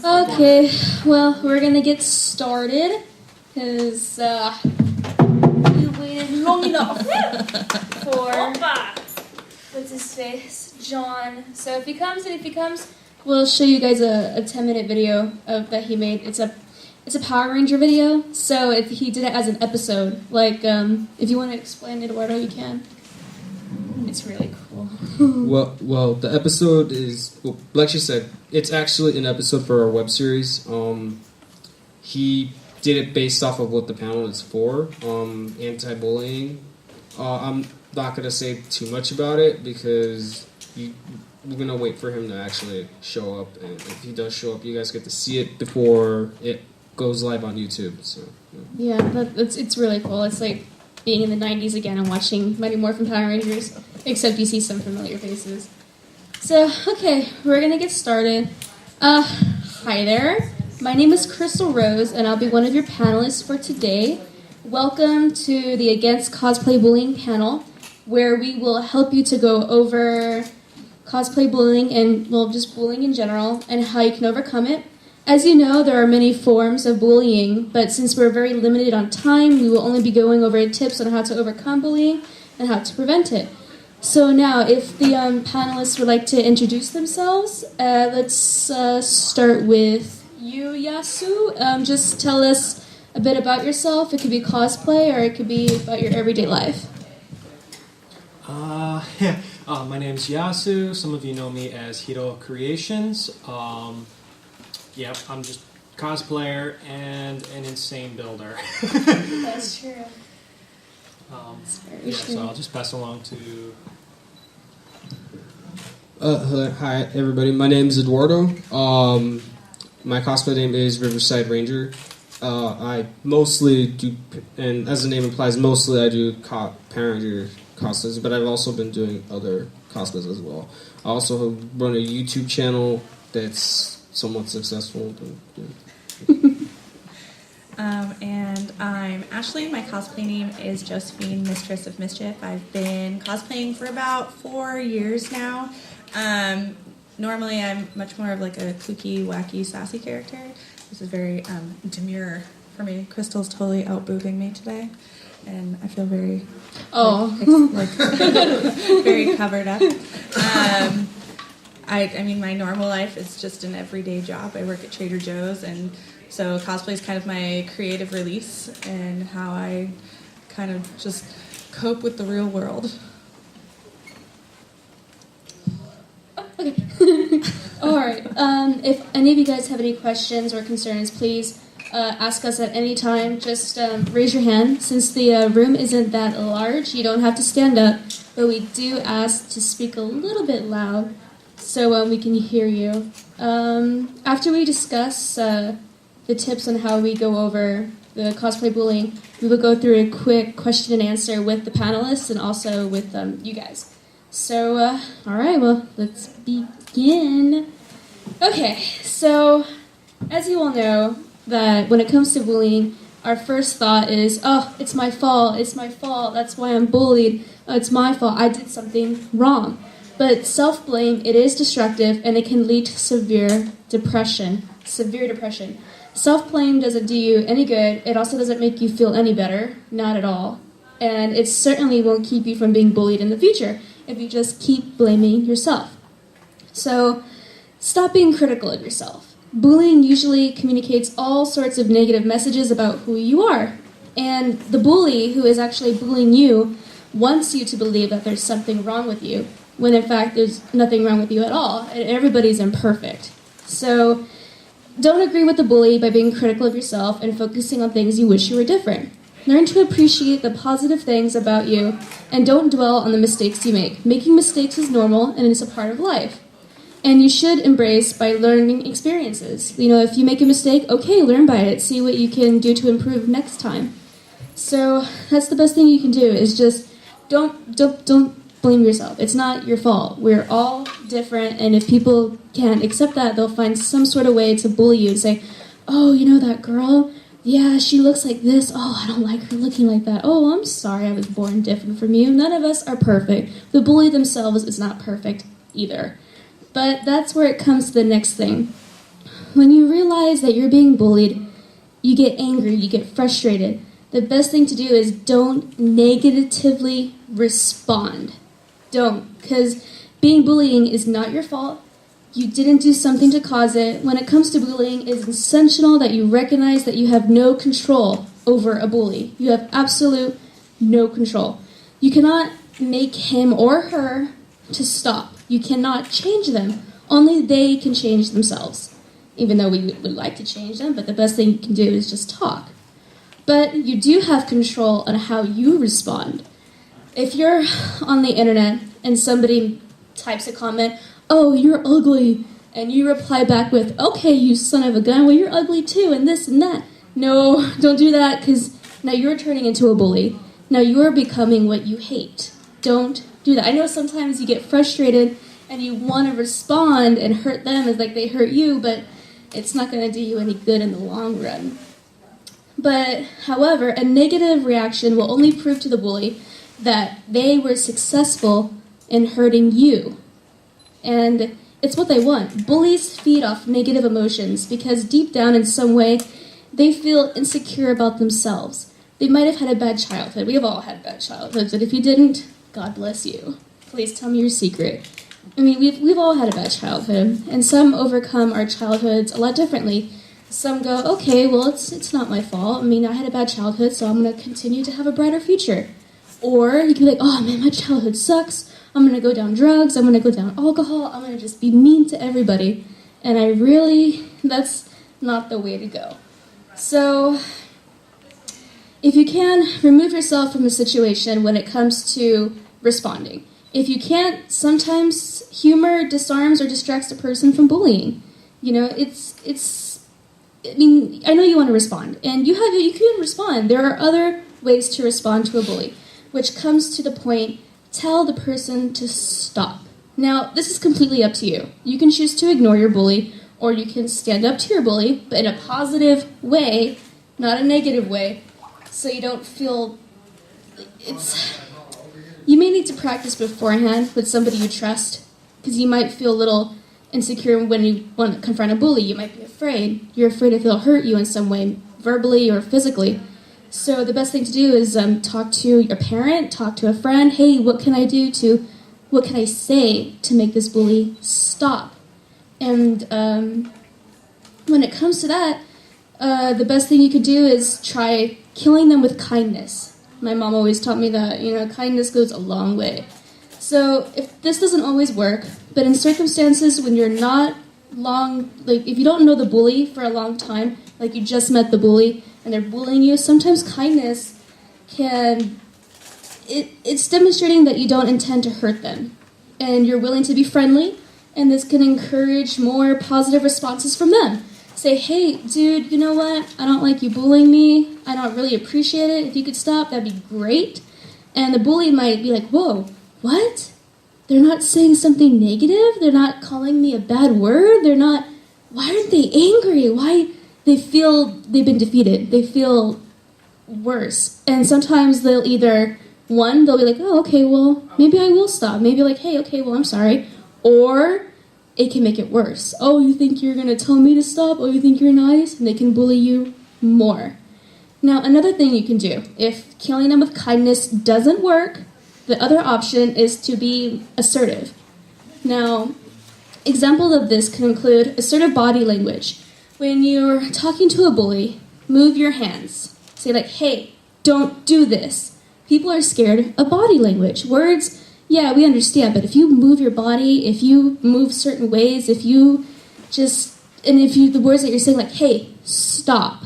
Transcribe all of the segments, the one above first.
Okay, well, we're gonna get started, because, we waited long enough for, what's his face, John. So if he comes, we'll show you guys a 10-minute video that he made. It's a Power Ranger video, so if he did it as an episode, like, if you want to explain Eduardo, you can. It's really cool. Well, the episode is, like she said, it's actually an episode for our web series. He did it based off of what the panel is for, anti-bullying. I'm not going to say too much about it because we're going to wait for him to actually show up. And if he does show up, you guys get to see it before it goes live on YouTube. So yeah, it's really cool. It's like being in the 90s again and watching Mighty Morphin Power Rangers, except you see some familiar faces. So, okay, we're going to get started. Hi there. My name is Crystal Rose, and I'll be one of your panelists for today. Welcome to the Against Cosplay Bullying panel, where we will help you to go over cosplay bullying and, well, just bullying in general, and how you can overcome it. As you know, there are many forms of bullying, but since we're very limited on time, we will only be going over tips on how to overcome bullying and how to prevent it. So now, if the panelists would like to introduce themselves, let's start with you, Yasu. Just tell us a bit about yourself. It could be cosplay, or it could be about your everyday life. My name's Yasu. Some of you know me as Hiro Creations. Yep, I'm just cosplayer and an insane builder. That's true. True. So I'll just pass along to... Hi, everybody. My name is Eduardo. My cosplay name is Riverside Ranger. I mostly do, and as the name implies, mostly I do Power Ranger cosplays, but I've also been doing other cosplays as well. I also run a YouTube channel that's somewhat successful. And I'm Ashley. My cosplay name is Josephine, Mistress of Mischief. I've been cosplaying for about 4 years now. Normally I'm much more of like a kooky, wacky, sassy character. This is very demure for me. Crystal's totally out-boobing me today, and I feel very very covered up. I mean, my normal life is just an everyday job. I work at Trader Joe's, and so cosplay is kind of my creative release and how I kind of just cope with the real world. Okay. All right. If any of you guys have any questions or concerns, please ask us at any time. Just raise your hand. Since the room isn't that large, you don't have to stand up, but we do ask to speak a little bit loud so we can hear you. After we discuss the tips on how we go over the cosplay bullying, we will go through a quick question and answer with the panelists and also with you guys. So, all right, well, let's begin. Okay, so as you all know, that when it comes to bullying, our first thought is, oh, it's my fault, that's why I'm bullied, oh, it's my fault, I did something wrong. But self-blame, it is destructive, and it can lead to severe depression. Self-blame doesn't do you any good. It also doesn't make you feel any better, not at all. And it certainly won't keep you from being bullied in the future if you just keep blaming yourself. So, stop being critical of yourself. Bullying usually communicates all sorts of negative messages about who you are. And the bully, who is actually bullying you, wants you to believe that there's something wrong with you, when in fact there's nothing wrong with you at all, and everybody's imperfect. So, don't agree with the bully by being critical of yourself and focusing on things you wish you were different. Learn to appreciate the positive things about you, and don't dwell on the mistakes you make. Making mistakes is normal, and it's a part of life. And you should embrace by learning experiences. You know, if you make a mistake, okay, learn by it. See what you can do to improve next time. So that's the best thing you can do, is just don't blame yourself. It's not your fault. We're all different, and if people can't accept that, they'll find some sort of way to bully you and say, oh, you know that girl? Yeah, she looks like this. Oh, I don't like her looking like that. Oh, I'm sorry I was born different from you. None of us are perfect. The bully themselves is not perfect either. But that's where it comes to the next thing. When you realize that you're being bullied, you get angry, you get frustrated. The best thing to do is don't negatively respond. Don't, because being bullying is not your fault. You didn't do something to cause it. When it comes to bullying, it's essential that you recognize that you have no control over a bully. You have absolute no control. You cannot make him or her to stop. You cannot change them. Only they can change themselves. Even though we would like to change them, but the best thing you can do is just talk. But you do have control on how you respond. If you're on the internet and somebody types a comment, "Oh, you're ugly," and you reply back with, "Okay, you son of a gun, well, you're ugly too, and this and that." No, don't do that, because now you're turning into a bully. Now you're becoming what you hate. Don't do that. I know sometimes you get frustrated and you want to respond and hurt them as like they hurt you, but it's not going to do you any good in the long run. But, however, a negative reaction will only prove to the bully that they were successful in hurting you. And it's what they want. Bullies feed off negative emotions because deep down in some way, they feel insecure about themselves. They might have had a bad childhood. We have all had bad childhoods, but if you didn't, God bless you. Please tell me your secret. I mean, we've all had a bad childhood, and some overcome our childhoods a lot differently. Some go, okay, well, it's not my fault. I mean, I had a bad childhood, so I'm going to continue to have a brighter future. Or you can be like, oh, man, my childhood sucks. I'm going to go down drugs. I'm going to go down alcohol. I'm going to just be mean to everybody. And that's not the way to go. So if you can, remove yourself from a situation when it comes to responding. If you can't, sometimes humor disarms or distracts a person from bullying. You know, I mean, I know you want to respond, and you can respond. There are other ways to respond to a bully, which comes to the point, tell the person to stop. Now, this is completely up to you. You can choose to ignore your bully, or you can stand up to your bully, but in a positive way, not a negative way, so you don't feel You may need to practice beforehand with somebody you trust, because you might feel a little insecure when you want to confront a bully. You might be afraid. You're afraid if they'll hurt you in some way, verbally or physically. So the best thing to do is talk to your parent, talk to a friend. Hey, what can I say to make this bully stop? And when it comes to that, the best thing you could do is try killing them with kindness. My mom always taught me that, kindness goes a long way. So if this doesn't always work, but in circumstances when you're not if you don't know the bully for a long time, like you just met the bully and they're bullying you, sometimes kindness it's demonstrating that you don't intend to hurt them. And you're willing to be friendly, and this can encourage more positive responses from them. Say, hey, dude, you know what? I don't like you bullying me. I don't really appreciate it. If you could stop, that'd be great. And the bully might be like, whoa, what? They're not saying something negative? They're not calling me a bad word? Why aren't they angry? Why? They feel they've been defeated. They feel worse. And sometimes they'll they'll be like, oh, okay, well, maybe I will stop. Maybe like, hey, okay, well, I'm sorry. Or it can make it worse. Oh, you think you're going to tell me to stop? Oh, you think you're nice? And they can bully you more. Now, another thing you can do, if killing them with kindness doesn't work, the other option is to be assertive. Now, examples of this can include assertive body language. When you're talking to a bully, move your hands. Say like, hey, don't do this. People are scared of body language. Words, yeah, we understand, but if you move your body, if you move certain ways, the words that you're saying like, hey, stop.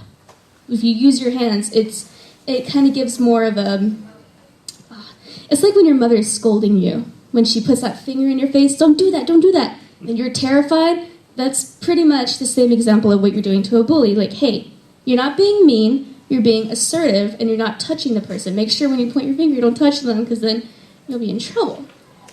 If you use your hands, it kind of gives more of it's like when your mother is scolding you, when she puts that finger in your face, don't do that, and you're terrified. That's pretty much the same example of what you're doing to a bully. Like, hey, you're not being mean, you're being assertive, and you're not touching the person. Make sure when you point your finger, you don't touch them, because then you'll be in trouble.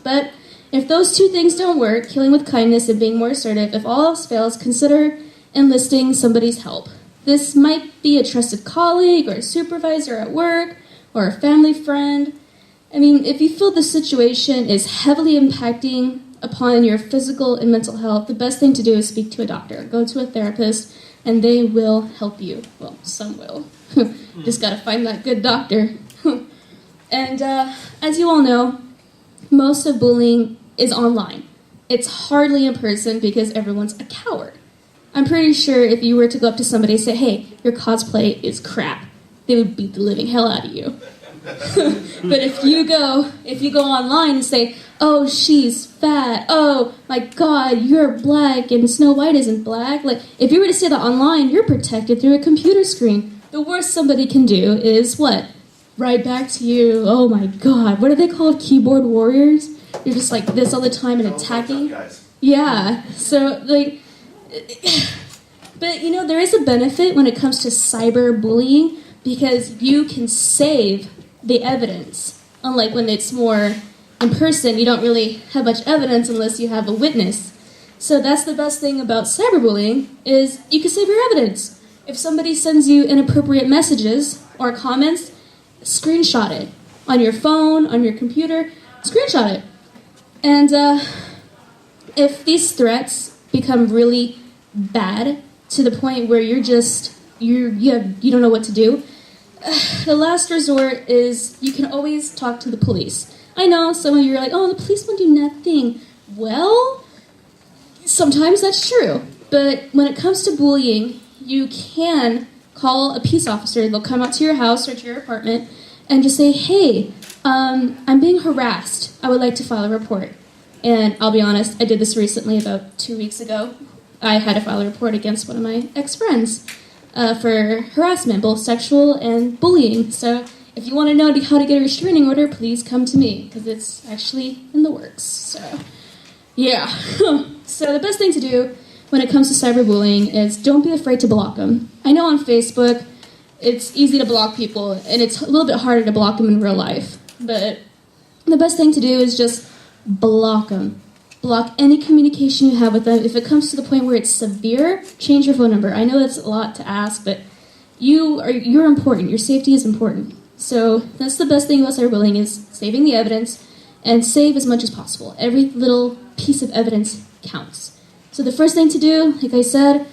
But if those two things don't work, killing with kindness and being more assertive, if all else fails, consider enlisting somebody's help. This might be a trusted colleague or a supervisor at work or a family friend. I mean, if you feel the situation is heavily impacting upon your physical and mental health, the best thing to do is speak to a doctor. Go to a therapist. and they will help you. Well, some will. Just gotta find that good doctor. And as you all know, most of bullying is online. It's hardly in person because everyone's a coward. I'm pretty sure if you were to go up to somebody and say, hey, your cosplay is crap, they would beat the living hell out of you. But if you go online and say, oh, she's fat, oh my god, you're black and Snow White isn't black, like if you were to say that online, you're protected through a computer screen. The worst somebody can do is what? Right back to you. Oh my god, what are they called? Keyboard warriors? You're just like this all the time and attacking. Yeah, so like, but you know, there is a benefit when it comes to cyberbullying because you can save the evidence. Unlike when it's more in person, you don't really have much evidence unless you have a witness. So that's the best thing about cyberbullying is you can save your evidence. If somebody sends you inappropriate messages or comments, screenshot it on your phone, on your computer, screenshot it. And if these threats become really bad to the point where you don't know what to do, the last resort is you can always talk to the police. I know some of you are like, oh, the police won't do nothing. Well, sometimes that's true. But when it comes to bullying, you can call a peace officer. They'll come out to your house or to your apartment and just say, hey, I'm being harassed. I would like to file a report. And I'll be honest, I did this recently about 2 weeks ago. I had to file a report against one of my ex-friends for harassment, both sexual and bullying. So if you want to know how to get a restraining order, please come to me, because it's actually in the works. So, yeah. So the best thing to do when it comes to cyberbullying is don't be afraid to block them. I know on Facebook, it's easy to block people, and it's a little bit harder to block them in real life. But the best thing to do is just block them. Block any communication you have with them. If it comes to the point where it's severe, change your phone number. I know that's a lot to ask, but you're important. Your safety is important. So that's the best thing about cyberbullying is saving the evidence and save as much as possible. Every little piece of evidence counts. So the first thing to do, like I said,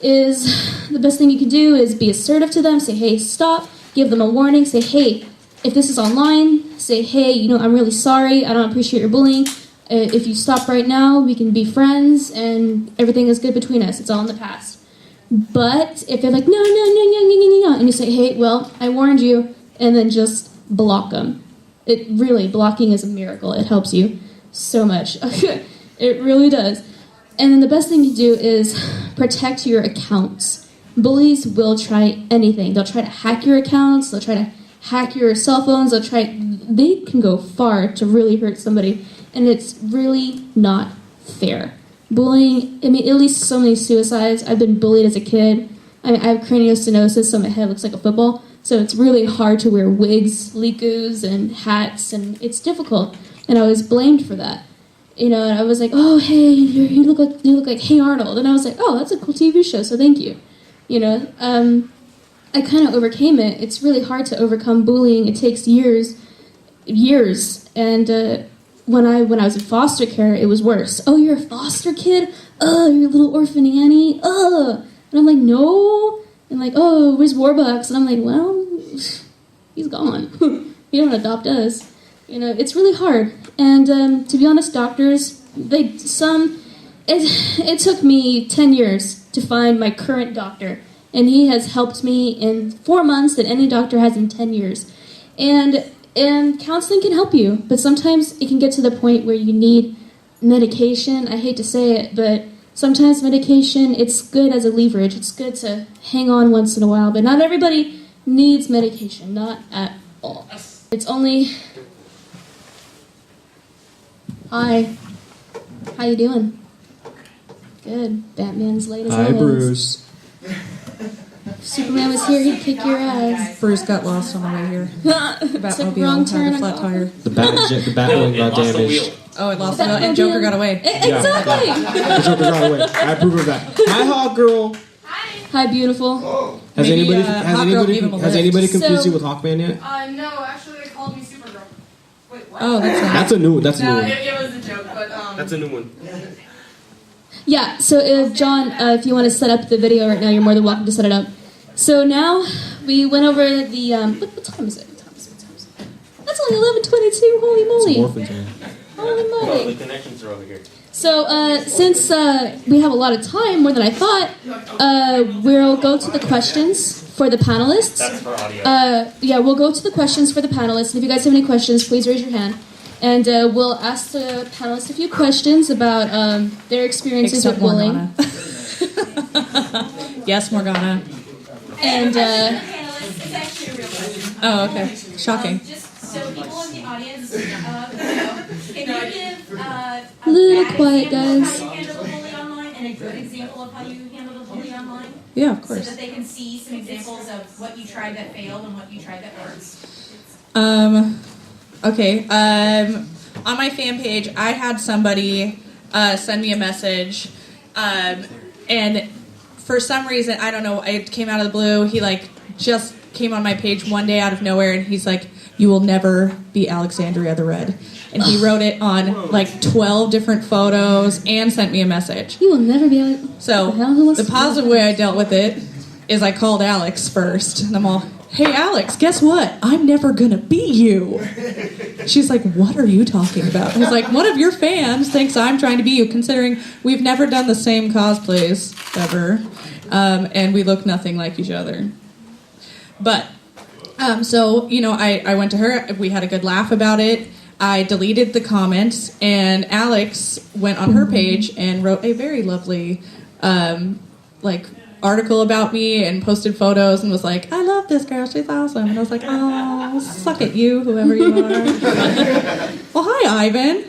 is the best thing you can do is be assertive to them. Say, hey, stop. Give them a warning. Say, hey, if this is online, say, hey, I'm really sorry. I don't appreciate your bullying. If you stop right now, we can be friends, and everything is good between us. It's all in the past. But if they're like, no, and you say, hey, well, I warned you, and then just block them. Blocking is a miracle. It helps you so much. It really does. And then the best thing to do is protect your accounts. Bullies will try anything. They'll try to hack your accounts. They'll try to hack your cell phones. They can go far to really hurt somebody. And it's really not fair. Bullying, at least so many suicides. I've been bullied as a kid. I have craniostenosis, so my head looks like a football. So it's really hard to wear wigs, likus, and hats, and it's difficult. And I was blamed for that. And I was like, oh, hey, you look like Hey Arnold. And I was like, oh, that's a cool TV show, so thank you. I kind of overcame it. It's really hard to overcome bullying. It takes years. And when I was in foster care, it was worse. Oh, you're a foster kid? Oh, you're a little orphan Annie? Oh. And I'm like, no. And like, oh, where's Warbucks? And I'm like, well, he's gone. He don't adopt us. It's really hard. And to be honest, doctors, it took me 10 years to find my current doctor. And he has helped me in 4 months than any doctor has in 10 years. And counseling can help you, but sometimes it can get to the point where you need medication. I hate to say it, but sometimes medication, it's good as a leverage. It's good to hang on once in a while, but not everybody needs medication, not at all. It's only... Hi. How you doing? Good. Batman's late as always. Hi, Bruce. If Superman was here, he'd kick your ass. Bruce got lost on the way here. Took wrong turn. Had a flat tire. The Batwing got damaged. Oh, it lost the wheel, and Joker got away. Exactly. The Joker got away. I approve of that. Hi, Hawk Girl. Hi, beautiful. Has Maybe, anybody confused you with Hawkman yet? No, actually they called me Supergirl. Wait, what? Oh, that's nice. That's a new one. No, it was a joke, but That's a new one. Yeah, so if John, if you want to set up the video right now, you're more than welcome to set it up. So now we went over the what time is it? That's only 11:22. Holy moly! It's morphin' time. Holy moly! The connections are over here. So since we have a lot of time, more than I thought, we'll go to the questions for the panelists. That's for audio. Yeah, we'll go to the questions for the panelists. And if you guys have any questions, please raise your hand. And we'll ask the panelists a few questions about their experiences Except with bullying. Morgana. Yes, Morgana. And It's actually a real question. Oh, okay. Shocking. Just so people in the audience know, can you give a Little bad quiet, example guys. of how you handle the bully online and a good example of how you handle the bully online? Yeah, of So course. that they can see some examples of what you tried that failed and what you tried that works. Okay. On my fan page, I had somebody send me a message, and for some reason, I don't know, it came out of the blue. He just came on my page one day out of nowhere, and he's like, "You will never be Alexandria the Red," and he wrote it on 12 different photos and sent me a message. you will never be able. So What the hell? Who wants the to do positive way I dealt with it is I called Alex first, and I'm all, "Hey Alex, guess what? I'm never gonna be you." She's like, "What are you talking about?" He's like, "One of your fans thinks I'm trying to be you, considering we've never done the same cosplays ever, and we look nothing like each other." But so I went to her. We had a good laugh about it. I deleted the comments, and Alex went on her page and wrote a very lovely article about me and posted photos and was like, "I love this girl, she's awesome." And I was like, "Oh, suck it, you, whoever you are." Well, hi, Ivan.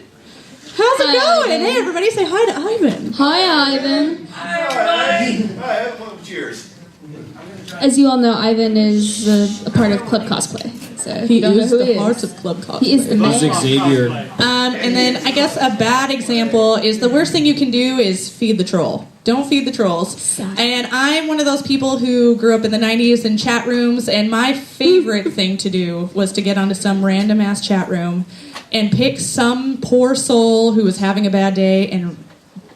How's it Hi, going? Ivan. Hey, everybody, say hi to Ivan. Hi, Ivan. Hi, cheers. As you all know, Ivan is a part of Club Cosplay. So if He you don't know is who the he heart is. of Club Cosplay. He is the man. It's Xavier. And then I guess a bad example is the worst thing you can do is feed the troll. Don't feed the trolls. And I'm one of those people who grew up in the 90s in chat rooms, and my favorite thing to do was to get onto some random ass chat room and pick some poor soul who was having a bad day and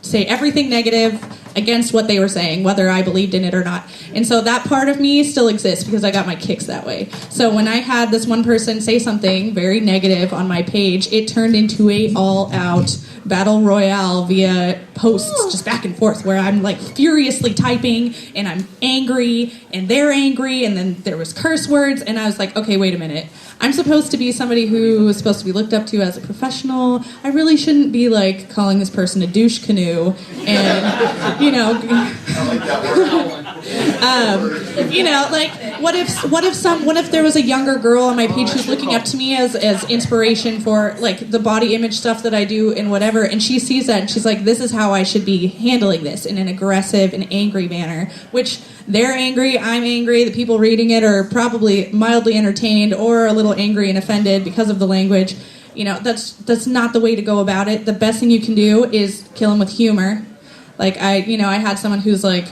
say everything negative against what they were saying, whether I believed in it or not. And so that part of me still exists because I got my kicks that way. So when I had this one person say something very negative on my page, it turned into a all-out battle royale via posts, just back and forth, where I'm furiously typing and I'm angry and they're angry, and then there was curse words, and I was like, okay, wait a minute. I'm supposed to be somebody who is supposed to be looked up to as a professional. I really shouldn't be calling this person a douche canoe and what if there was a younger girl on my page who's looking up to me as inspiration for the body image stuff that I do and whatever, and she sees that and she's like, this is how I should be handling this in an aggressive and angry manner, which they're angry, I'm angry, the people reading it are probably mildly entertained or a little angry and offended because of the language. That's not the way to go about it. The best thing you can do is kill them with humor. I had someone who's like,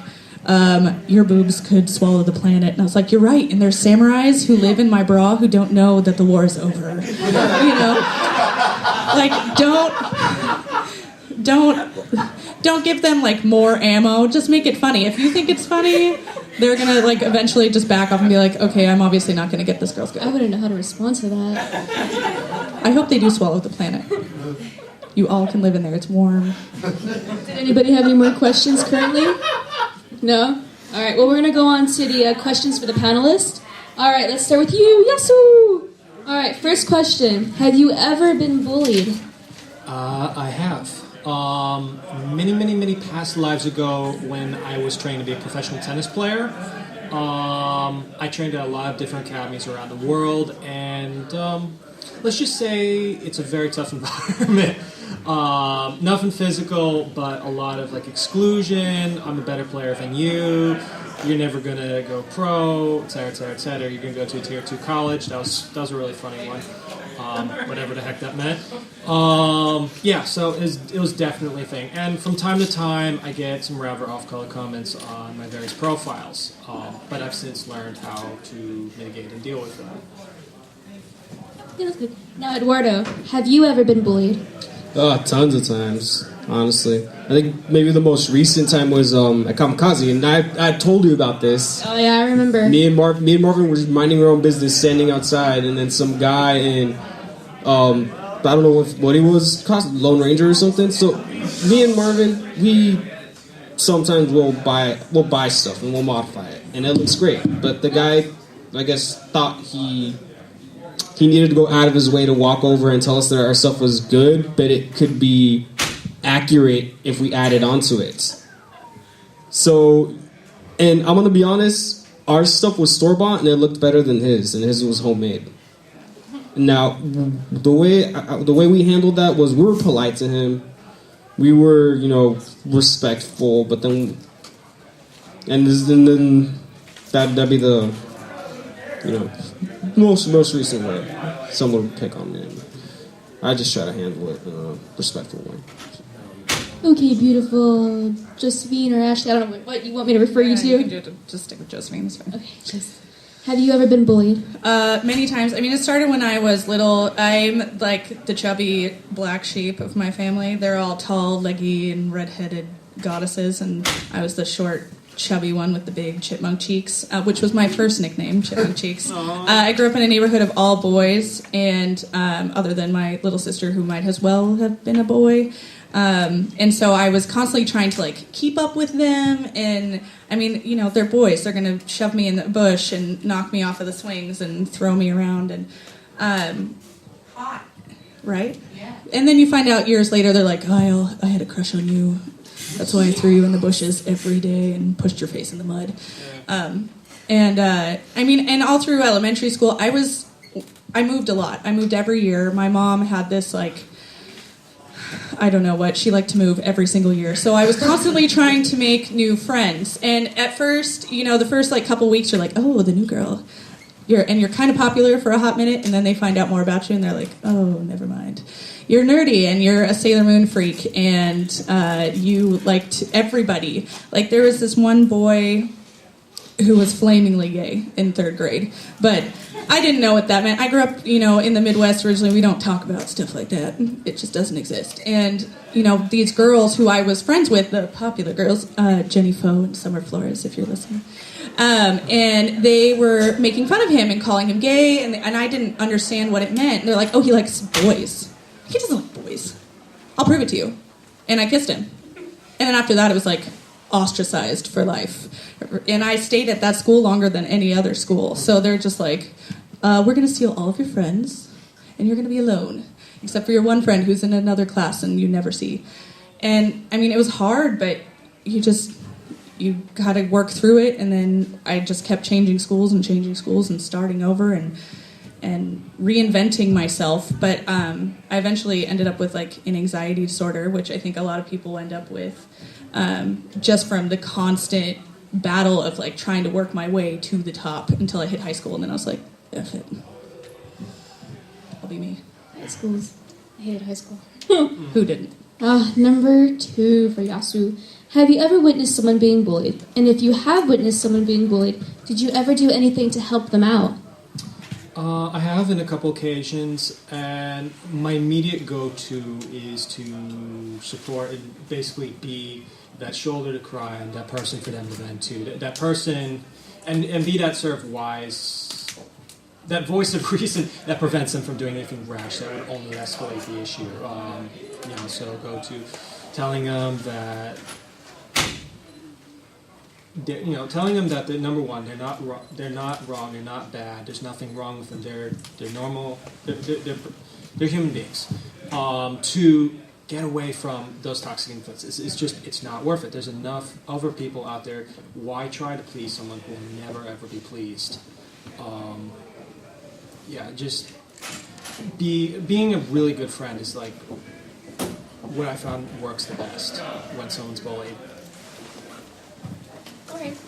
your boobs could swallow the planet. And I was like, you're right. And there's samurais who live in my bra who don't know that the war is over. Don't give them more ammo. Just make it funny. If you think it's funny, they're gonna eventually just back off and be like, okay, I'm obviously not gonna get this girl's good. I wouldn't know how to respond to that. I hope they do swallow the planet. You all can live in there. It's warm. Did anybody have any more questions currently? No? All right, well, we're going to go on to the questions for the panelists. All right, let's start with you, Yasu! All right, first question. Have you ever been bullied? I have. Many past lives ago, when I was training to be a professional tennis player, I trained at a lot of different academies around the world, and let's just say it's a very tough environment. Nothing physical, but a lot of exclusion. I'm a better player than you. You're never gonna go pro, etc., etc. You're gonna go to a tier 2 college. That was a really funny one. Whatever the heck that meant. So it was definitely a thing. And from time to time, I get some rather off-color comments on my various profiles. But I've since learned how to mitigate and deal with that. Yeah, that's good. Now, Eduardo, have you ever been bullied? Tons of times, honestly. I think maybe the most recent time was at Kamikaze, and I told you about this. Oh yeah, I remember. Me and Marvin were minding our own business, standing outside, and then some guy in I don't know what he was, Lone Ranger or something. So me and Marvin, we sometimes will buy stuff and we'll modify it, and it looks great. But the guy, I guess, thought he needed to go out of his way to walk over and tell us that our stuff was good, but it could be accurate if we added onto it. So, and I'm gonna be honest, our stuff was store-bought and it looked better than his, and his was homemade. Now, the way we handled that was we were polite to him. We were, respectful, but then that'd be the, most recent way someone would pick on me. I just try to handle it in a respectful way. Okay, beautiful Josephine or Ashley. I don't know what you want me to refer you to. You can do it, just stick with Josephine. It's fine. Okay, have you ever been bullied? Many times. I mean, it started when I was little. I'm like the chubby black sheep of my family. They're all tall, leggy, and red-headed goddesses, and I was the short, chubby one with the big chipmunk cheeks, which was my first nickname, Chipmunk Cheeks. I grew up in a neighborhood of all boys, and other than my little sister, who might as well have been a boy. And so I was constantly trying to keep up with them, and I mean, they're boys. They're gonna shove me in the bush and knock me off of the swings and throw me around, and Hot. right? Yeah. And then you find out years later, they're like, oh, I had a crush on you. That's why I threw you in the bushes every day and pushed your face in the mud. And all through elementary school, I moved a lot. I moved every year. My mom had this I don't know what, she liked to move every single year. So I was constantly trying to make new friends. And at first, the first couple weeks you're like, oh, the new girl. You're kind of popular for a hot minute, and then they find out more about you and they're like, oh, never mind. You're nerdy and you're a Sailor Moon freak and you liked everybody. There was this one boy who was flamingly gay in 3rd grade, but I didn't know what that meant. I grew up, in the Midwest originally. We don't talk about stuff like that. It just doesn't exist. And, these girls who I was friends with, the popular girls, Jenny Foe and Summer Flores, if you're listening, and they were making fun of him and calling him gay, and I didn't understand what it meant. And they're like, oh, he likes boys. He doesn't like boys. I'll prove it to you. And I kissed him. And then after that, it was ostracized for life. And I stayed at that school longer than any other school. So they're just like, we're going to steal all of your friends, and you're going to be alone, except for your one friend who's in another class and you never see. And, I mean, it was hard, but you got to work through it. And then I just kept changing schools and starting over and reinventing myself. But I eventually ended up with an anxiety disorder, which I think a lot of people end up with, just from the constant battle of trying to work my way to the top until I hit high school, and then I was like, F it. I'll be me. High schools. I hated high school. Who didn't? Number 2 for Yasu. Have you ever witnessed someone being bullied? And if you have witnessed someone being bullied, did you ever do anything to help them out? I have in a couple occasions, and my immediate go-to is to support and basically be that shoulder to cry on, that person for them to vent to, that person, and be that sort of wise, that voice of reason that prevents them from doing anything rash that would only escalate the issue. So go to telling them that. Telling them that number one, they're not wrong, they're not bad. There's nothing wrong with them. They're normal. They're human beings. To get away from those toxic influences, it's not worth it. There's enough other people out there. Why try to please someone who will never ever be pleased? Just being a really good friend is what I found works the best when someone's bullied.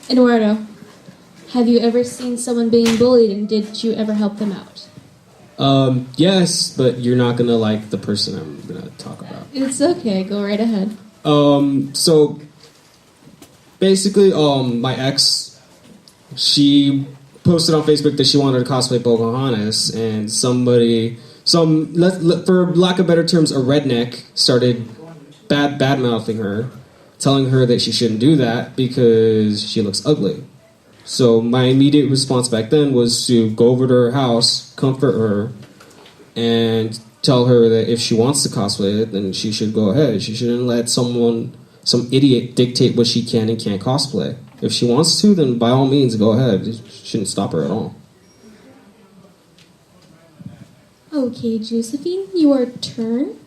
Eduardo, have you ever seen someone being bullied, and did you ever help them out? Yes, but you're not gonna like the person I'm gonna talk about. It's okay, go right ahead. So basically, my ex, she posted on Facebook that she wanted to cosplay Pocahontas, and somebody some, for lack of better terms, a redneck started bad mouthing her, telling her that she shouldn't do that because she looks ugly. So my immediate response back then was to go over to her house, comfort her, and tell her that if she wants to cosplay it, then she should go ahead. She shouldn't let some idiot dictate what she can and can't cosplay. If she wants to, then by all means, go ahead. You shouldn't stop her at all. Okay, Josephine, your turn.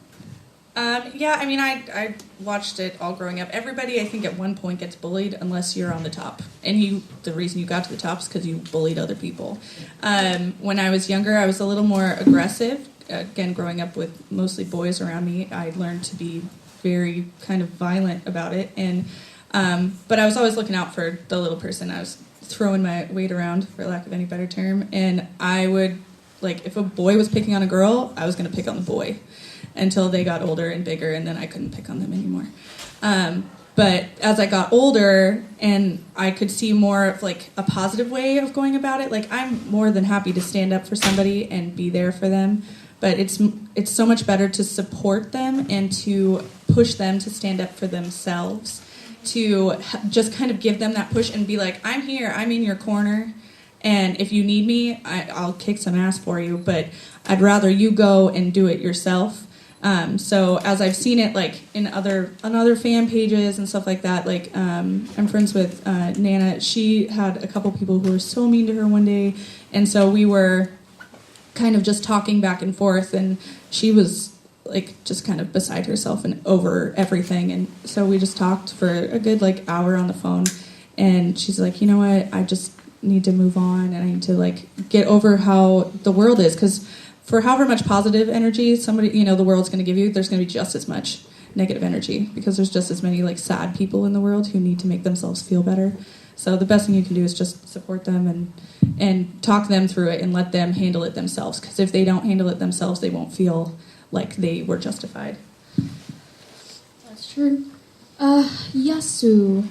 Yeah, I mean, I watched it all growing up. Everybody, I think, at one point gets bullied unless you're on the top. And the reason you got to the top is because you bullied other people. When I was younger, I was a little more aggressive. Again, growing up with mostly boys around me, I learned to be very kind of violent about it. And but I was always looking out for the little person. I was throwing my weight around, for lack of any better term. And I would, like, if a boy was picking on a girl, I was going to pick on the boy until they got older and bigger, and then I couldn't pick on them anymore. But as I got older and I could see more of like a positive way of going about it, like I'm more than happy to stand up for somebody and be there for them. But it's so much better to support them and to push them to stand up for themselves, to just kind of give them that push and be like, I'm here, I'm in your corner, and if you need me, I'll kick some ass for you, but I'd rather you go and do it yourself. So as I've seen it, like on other fan pages and stuff like that, like I'm friends with Nana. She had a couple people who were so mean to her one day, and so we were kind of just talking back and forth, and she was like just kind of beside herself and over everything, and so we just talked for a good like hour on the phone, and she's like, you know what, I just need to move on, and I need to like get over how the world is, because for however much positive energy the world's going to give you, there's going to be just as much negative energy, because there's just as many like sad people in the world who need to make themselves feel better. So the best thing you can do is just support them and talk them through it and let them handle it themselves, because if they don't handle it themselves, they won't feel like they were justified. That's true. Yasu,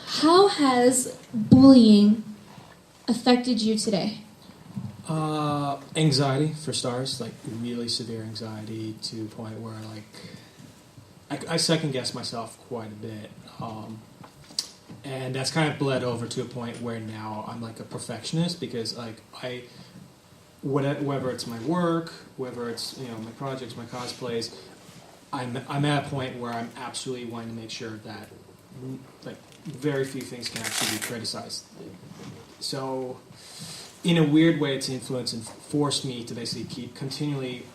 how has bullying affected you today? Anxiety, for stars, like really severe anxiety to the point where like I second guess myself quite a bit. And that's kind of bled over to a point where now I'm like a perfectionist, because like whether it's my work, whether it's my projects, my cosplays, I'm at a point where I'm absolutely wanting to make sure that like very few things can actually be criticized. So in a weird way, it's influenced and forced me to basically keep continually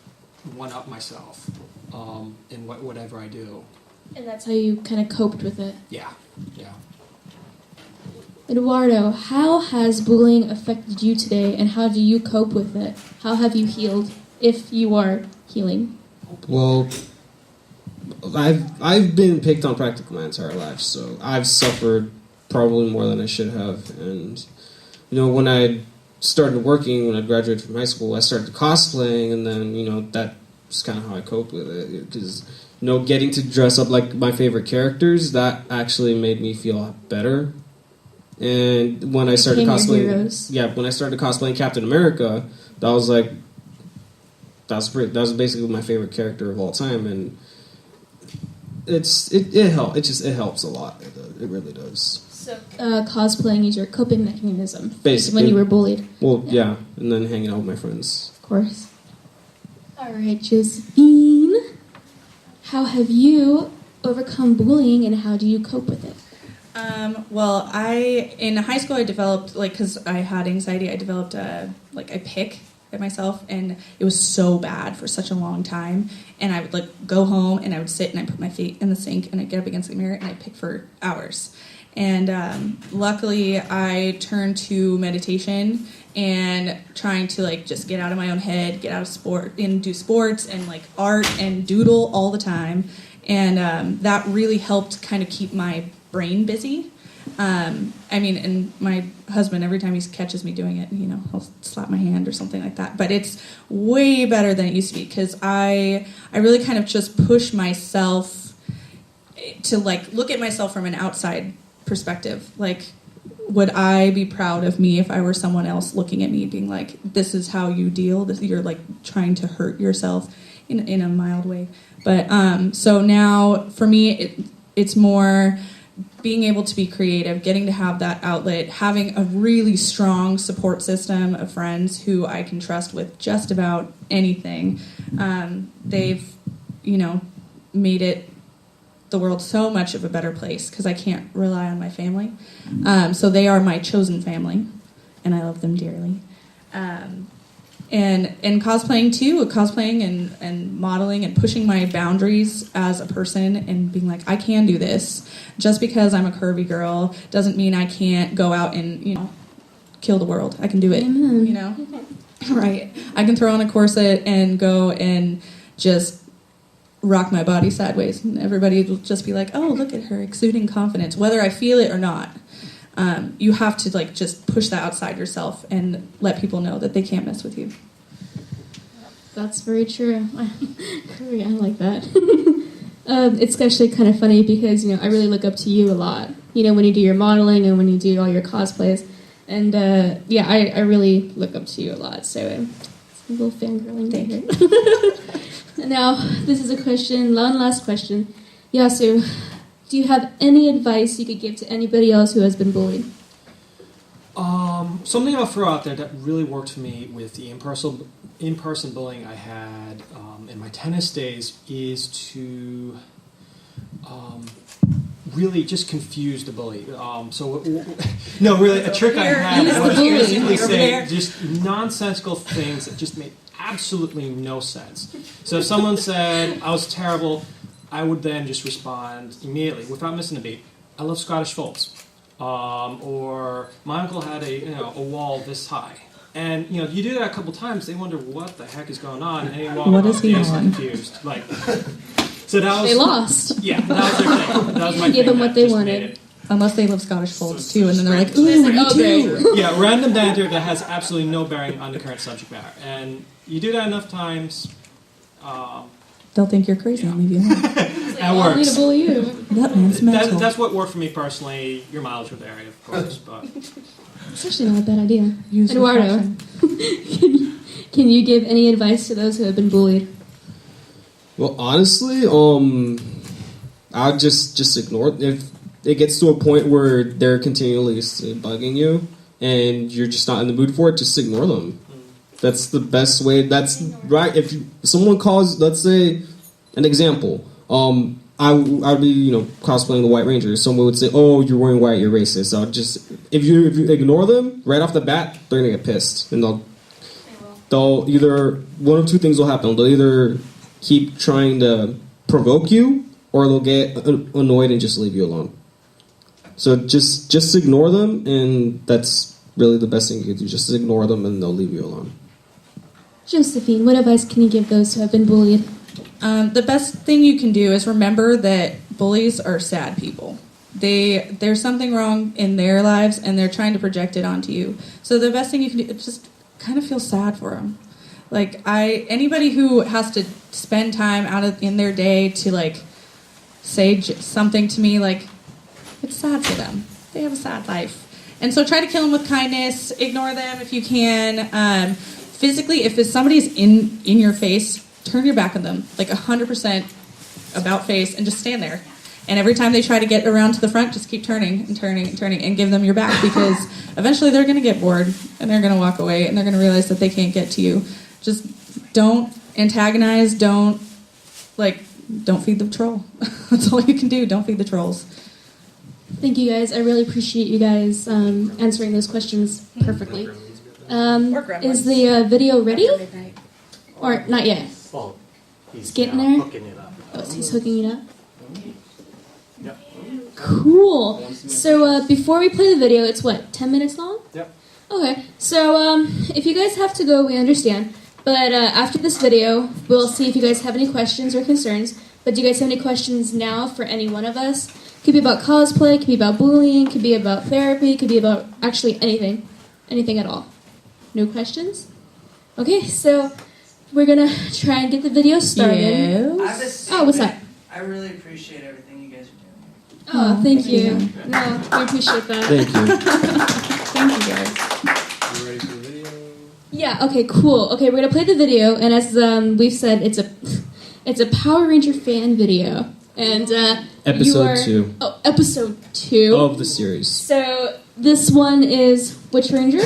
one-up myself in whatever I do. And that's how you kind of coped with it. Yeah. Eduardo, how has bullying affected you today, and how do you cope with it? How have you healed, if you are healing? Well, I've been picked on practically my entire life, so I've suffered probably more than I should have. And when I started working, when I graduated from high school, I started cosplaying, and then that's kind of how I coped with it, because getting to dress up like my favorite characters, that actually made me feel better. And when I started cosplaying, when I started cosplaying Captain America, that was basically my favorite character of all time, and it helps a lot. It really does. So cosplaying is your coping mechanism, basically, when you were bullied. Well, yeah, and then hanging out with my friends. Of course. All right, Josephine, how have you overcome bullying, and how do you cope with it? Well, in high school I developed, because I had anxiety, I developed a pick at myself, and it was so bad for such a long time, and I would go home and I would sit and I'd put my feet in the sink and I'd get up against the mirror and I'd pick for hours. And luckily I turned to meditation and trying to just get out of my own head, get out of sport and do sports and art and doodle all the time, and that really helped kind of keep my brain busy. And my husband, every time he catches me doing it, he'll slap my hand or something like that. But it's way better than it used to be, because I really kind of just push myself to look at myself from an outside perspective. would I be proud of me if I were someone else looking at me being like, this is how you deal, you're like trying to hurt yourself in a mild way. But so now for me it's more being able to be creative, getting to have that outlet, having a really strong support system of friends who I can trust with just about anything. They've, made the world so much of a better place because I can't rely on my family. So they are my chosen family, and I love them dearly. And cosplaying too, and modeling and pushing my boundaries as a person and being like, I can do this. Just because I'm a curvy girl doesn't mean I can't go out and, kill the world. I can do it, Right. I can throw on a corset and go and just rock my body sideways. And everybody will just be like, oh, look at her exuding confidence, whether I feel it or not. You have to just push that outside yourself and let people know that they can't mess with you. That's very true. I like that. It's actually kind of funny because I really look up to you a lot. When you do your modeling and when you do all your cosplays, and I really look up to you a lot. So it's a little fangirling right here. Now, this is a question, one last question. Yasu, do you have any advice you could give to anybody else who has been bullied? Something I'll throw out there that really worked for me with the in-person bullying I had in my tennis days is to really just confuse the bully. No, really, a trick I had was basically say just nonsensical things that just made absolutely no sense. So if someone said I was terrible, I would then just respond immediately without missing a beat. I love Scottish folds. Or my uncle had a wall this high. And you do that a couple times, they wonder what the heck is going on, and they walk what is he on? confused. So that was they lost. Yeah, that was their thing. That was my give thing them what they wanted. Unless they love Scottish folds too, and then they're like, ooh, me too. Yeah, random banter that has absolutely no bearing on the current subject matter. And you do that enough times, they'll think you're crazy and leave you alone. That works. I need to bully you. That man's mental. That's what worked for me personally. Your mileage would vary, of course, but It's actually not a bad idea. Use Eduardo, can you give any advice to those who have been bullied? Well, honestly, I'll just ignore it. If it gets to a point where they're continually bugging you and you're just not in the mood for it, just ignore them. That's the best way. That's right. If someone calls, let's say, an example, I'd be cosplaying the White Ranger. Someone would say, "Oh, you're wearing white, you're racist." So if you ignore them right off the bat, they're gonna get pissed, and they'll either one of two things will happen. They'll either keep trying to provoke you, or they'll get annoyed and just leave you alone. So just ignore them, and that's really the best thing you can do. Just ignore them, and they'll leave you alone. Josephine, what advice can you give those who have been bullied? The best thing you can do is remember that bullies are sad people. There's something wrong in their lives, and they're trying to project it onto you. So the best thing you can do is just kind of feel sad for them. Anybody who has to spend time in their day to say something to me, it's sad for them. They have a sad life, and so try to kill them with kindness. Ignore them if you can. Physically, if somebody's in your face, turn your back on them, 100% about face, and just stand there. And every time they try to get around to the front, just keep turning and turning and turning and give them your back, because eventually they're going to get bored and they're going to walk away and they're going to realize that they can't get to you. Just don't antagonize, don't feed the troll. That's all you can do. Don't feed the trolls. Thank you guys. I really appreciate you guys answering those questions perfectly. Is the video ready? Or not yet? Well, he's getting there? hooking it up. Oh, he's hooking it up? Yep. Cool. So before we play the video, it's 10 minutes long? Yep. Okay. So if you guys have to go, we understand. But after this video, we'll see if you guys have any questions or concerns. But do you guys have any questions now for any one of us? Could be about cosplay, could be about bullying, could be about therapy, could be about actually anything. Anything at all. No questions? Okay, so we're going to try and get the video started. Yes. I have to say Oh, what's that? I really appreciate everything you guys are doing. Oh, thank you. No, I appreciate that. Thank you. Thank you, guys. You ready for the video? Yeah. Okay. Cool. Okay, we're gonna play the video, and as we've said, it's a Power Ranger fan video, and Episode 2. Oh, episode 2 Of the series. So this one is which Ranger?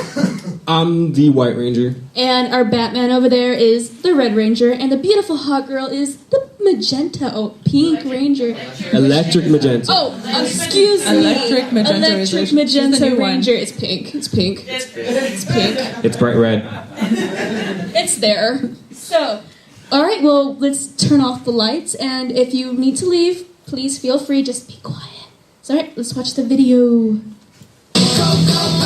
I'm the White Ranger. And our Batman over there is the Red Ranger, and the beautiful hot girl is the Pink Ranger. Electric Magenta. Oh, excuse me. Electric Magenta is Electric the Magenta new one. Ranger. It's pink. It's pink. It's pink. It's bright red. It's there. So, all right. Well, let's turn off the lights, and if you need to leave, please feel free. Just be quiet. So, all right. Let's watch the video. Power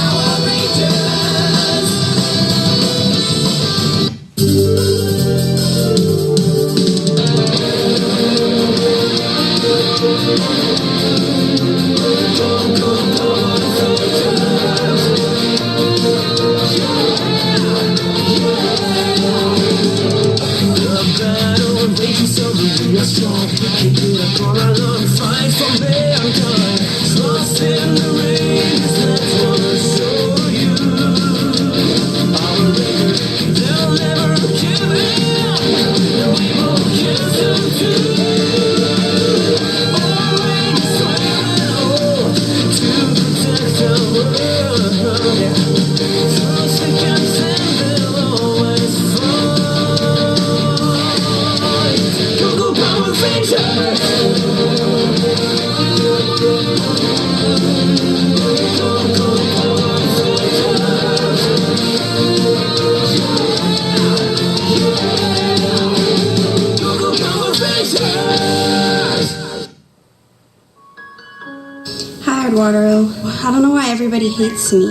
Hi, Eduardo. I don't know why everybody hates me.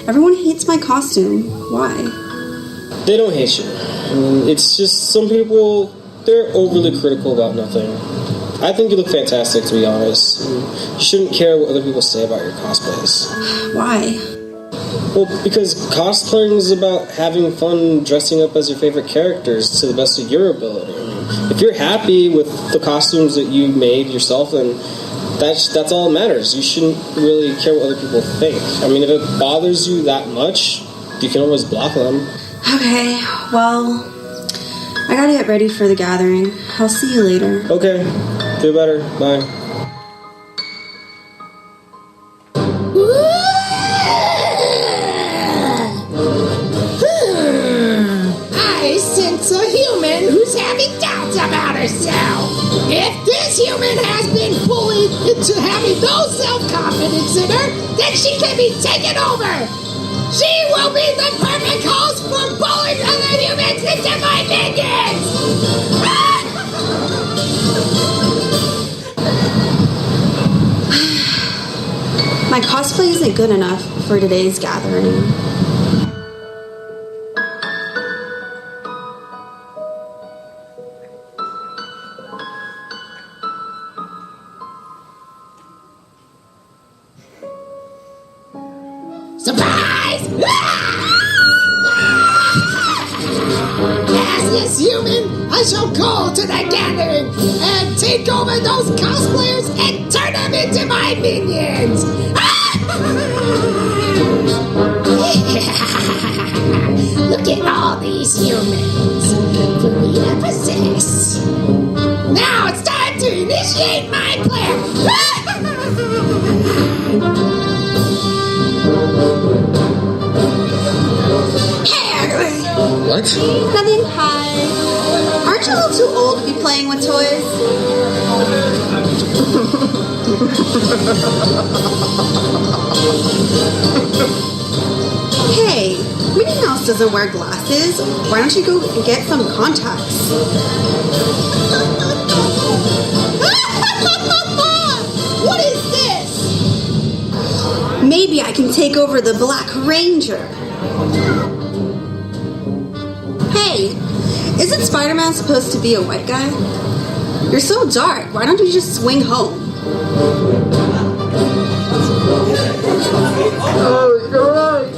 Everyone hates my costume. Why? They don't hate you. It's just some people, they're overly critical about nothing. I think you look fantastic, to be honest. You shouldn't care what other people say about your cosplays. Why? Well, because cosplaying is about having fun dressing up as your favorite characters to the best of your ability. I mean, if you're happy with the costumes that you made yourself, then that's all that matters. You shouldn't really care what other people think. I mean, if it bothers you that much, you can always block them. Okay, well, I gotta get ready for the gathering. I'll see you later. Okay, feel better. Bye. I sense a human who's having doubts about herself. If this human has been bullied into having no self-confidence in her, then she can be taken over. She will be the perfect host for bullying other humans into my minions. My cosplay isn't good enough for today's gathering. Surprise! As this human, I shall go to the gathering and take over those cosplayers and turn them into my minions! Look at all these humans who we have possessed. Now it's time to initiate my plan! What? Nothing. Hi. Aren't you a little too old to be playing with toys? Hey, Minnie Mouse doesn't wear glasses. Why don't you go and get some contacts? What is this? Maybe I can take over the Black Ranger. Hey, isn't Spider-Man supposed to be a white guy? You're so dark. Why don't you just swing home? Oh, you're right.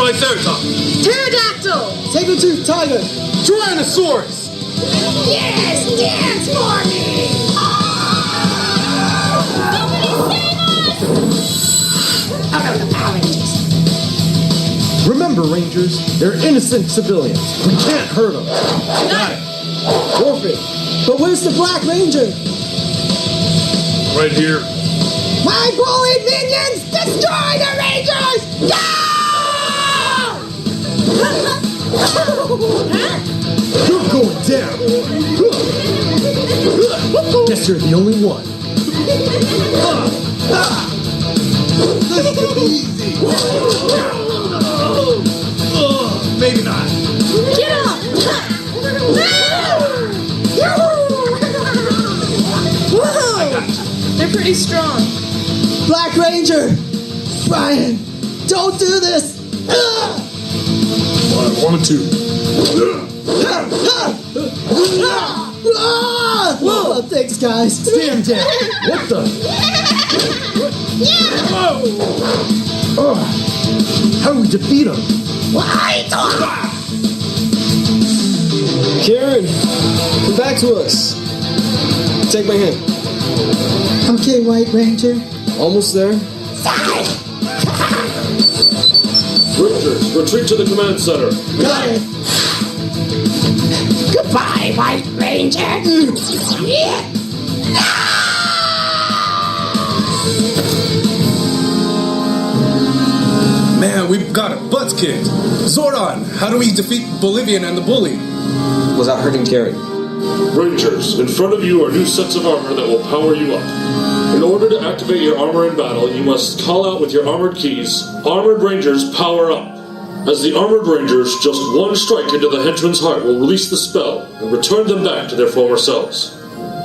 Triceratops. Pterodactyl. Saber-toothed tiger. Tyrannosaurus. Yes, dance for me. Oh no, the Power Rangers. Remember, Rangers, they're innocent civilians. We can't hurt them. Got it. Forfeit. But where's the Black Ranger? Right here. My bully minions, destroy the Rangers! Go! You're going down. Guess you're the only one. This is easy. Maybe not. Get up! Whoa! They're pretty strong. Black Ranger! Brian, don't do this! One or two. Whoa, thanks, guys. Stand down. What the? How do we defeat him? Karen, come back to us. Take my hand. Okay, White Ranger. Almost there. Rangers, retreat to the command center. Got it. Goodbye, White Ranger. Man, we've got our butts kicked. Zordon, how do we defeat Bolivian and the bully? Without hurting Karen. Rangers, in front of you are new sets of armor that will power you up. In order to activate your armor in battle, you must call out with your armored keys, Armored Rangers, power up. As the Armored Rangers, just one strike into the henchman's heart will release the spell and return them back to their former selves.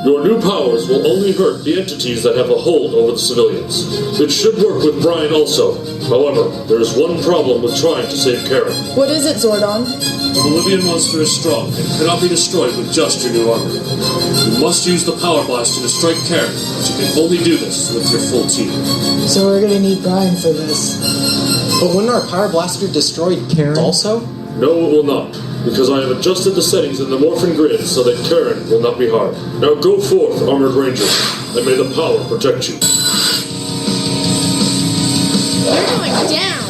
Your new powers will only hurt the entities that have a hold over the civilians. It should work with Brian also. However, there is one problem with trying to save Karen. What is it, Zordon? The Bolivian monster is strong and cannot be destroyed with just your new armor. You must use the Power Blaster to strike Karen, but you can only do this with your full team. So we're gonna need Brian for this. But wouldn't our Power Blaster destroy Karen also? No, it will not, because I have adjusted the settings in the Morphin Grid so that Karen will not be harmed. Now go forth, Armored Ranger, and may the power protect you. You're going down.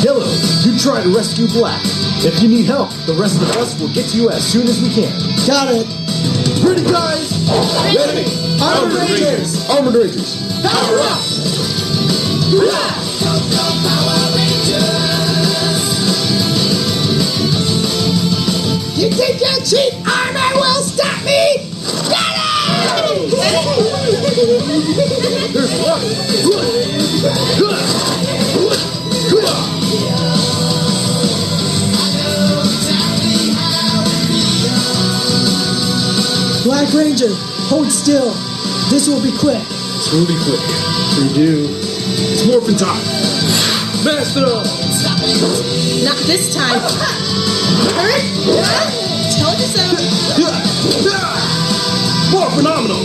Yellow, you try to rescue Black. If you need help, the rest of us will get to you as soon as we can. Got it. Ready, guys? Ready. Armored Rangers! Armored Rangers. Power up. You think your cheap armor will stop me? Get it! Black Ranger, hold still. This will be quick. This will be quick. We do. It's morphin' time. Master up. Not this time. Hurt? Told you so. More phenomenal.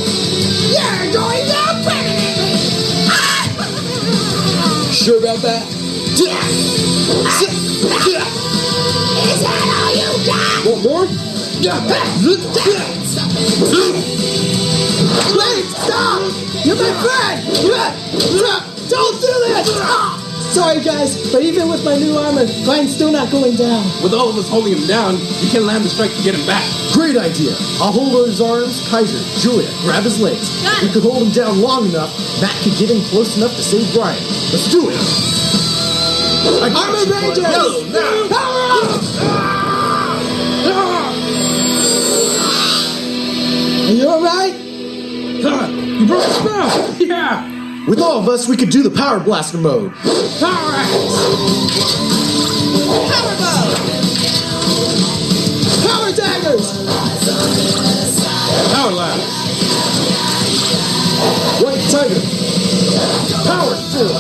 You're going down permanently! Sure about that? Is that all you got? Want more? Wait, stop! You're my friend! Don't do this! Sorry, guys, but even with my new armor, Brian's still not going down. With all of us holding him down, you can land the strike to get him back. Great idea. I'll hold his arms. Kaiser, Julia, grab his legs. If we could hold him down long enough, Matt could get in close enough to save Brian. Let's do it. Armored Rangers! Yellow, now! Power up! Are you alright? You broke the spell! Yeah! With all of us, we could do the Power Blaster mode. Power Axe! Power Bow! Power Daggers! Power Lab! White Tiger! Power Sword!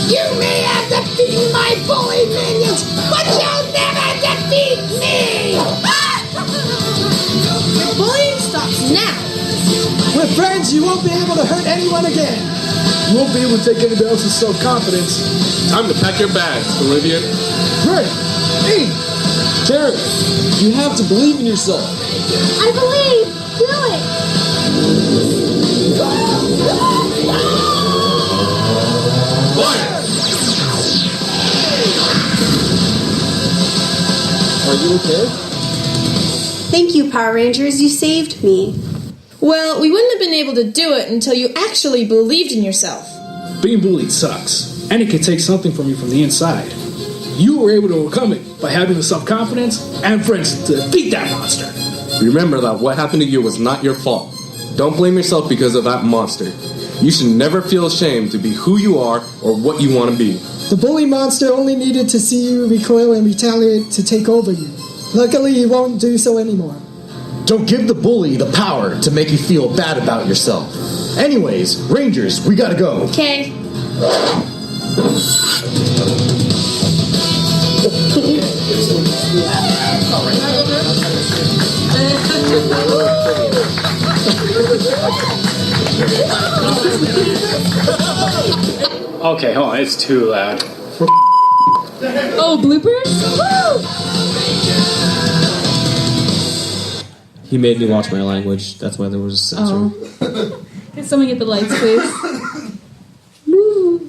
You may have defeated my bully minions, but you'll never defeat me! Your bullying stops now. With friends, you won't be able to hurt anyone again. You won't be able to take anybody else's self-confidence. Time to pack your bags, Olivia. Right. Hey, Karen, you have to believe in yourself. I believe. Do it. Are you okay? Thank you, Power Rangers. You saved me. Well, we wouldn't have been able to do it until you actually believed in yourself. being bullied sucks, and it can take something from you from the inside. You were able to overcome it by having the self-confidence and friends to defeat that monster. Remember that what happened to you was not your fault. Don't blame yourself because of that monster. You should never feel ashamed to be who you are or what you want to be. The bully monster only needed to see you recoil and retaliate to take over you. Luckily, he won't do so anymore. Don't give the bully the power to make you feel bad about yourself. Anyways, Rangers, we gotta go. Okay. Okay, hold on, it's too loud. Oh, bloopers? Woo! He made me watch my language. That's why there was a censor. Oh. Can someone get the lights, please? Woo.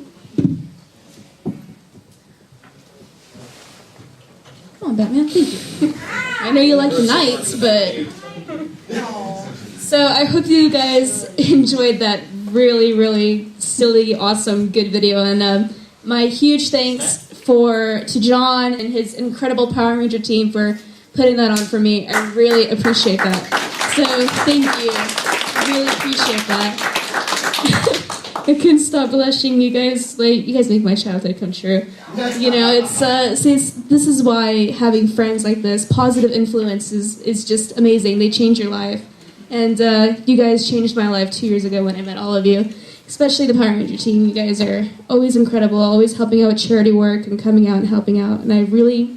Come on, Batman. Thank you. I know you like the nights, but... So I hope you guys enjoyed that really, really silly, awesome, good video. And my huge thanks to John and his incredible Power Ranger team for putting that on for me. I really appreciate that. So thank you. I really appreciate that. I couldn't stop blushing. You guys make my childhood come true. You know, this is why having friends like this, positive influences, is just amazing. They change your life. And you guys changed my life 2 years ago when I met all of you, especially the Power Ranger team. You guys are always incredible, always helping out with charity work and coming out and helping out. And I really,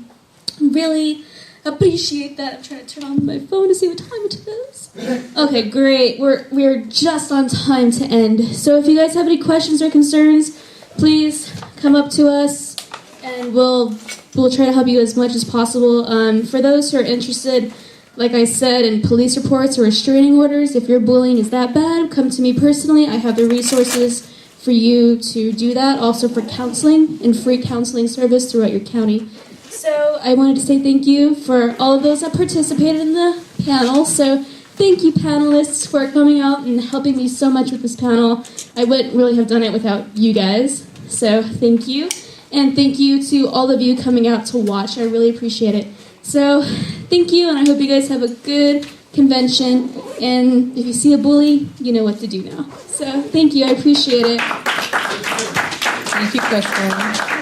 really appreciate that. I'm trying to turn on my phone to see what time it is. Okay, great. We're just on time to end. So if you guys have any questions or concerns, please come up to us, and we'll try to help you as much as possible. For those who are interested, like I said, in police reports or restraining orders, if your bullying is that bad, come to me personally. I have the resources for you to do that. Also for counseling and free counseling service throughout your county. So I wanted to say thank you for all of those that participated in the panel. So thank you, panelists, for coming out and helping me so much with this panel. I wouldn't really have done it without you guys. So thank you. And thank you to all of you coming out to watch. I really appreciate it. So thank you, and I hope you guys have a good convention. And if you see a bully, you know what to do now. So thank you. I appreciate it. Thank you, Kristen.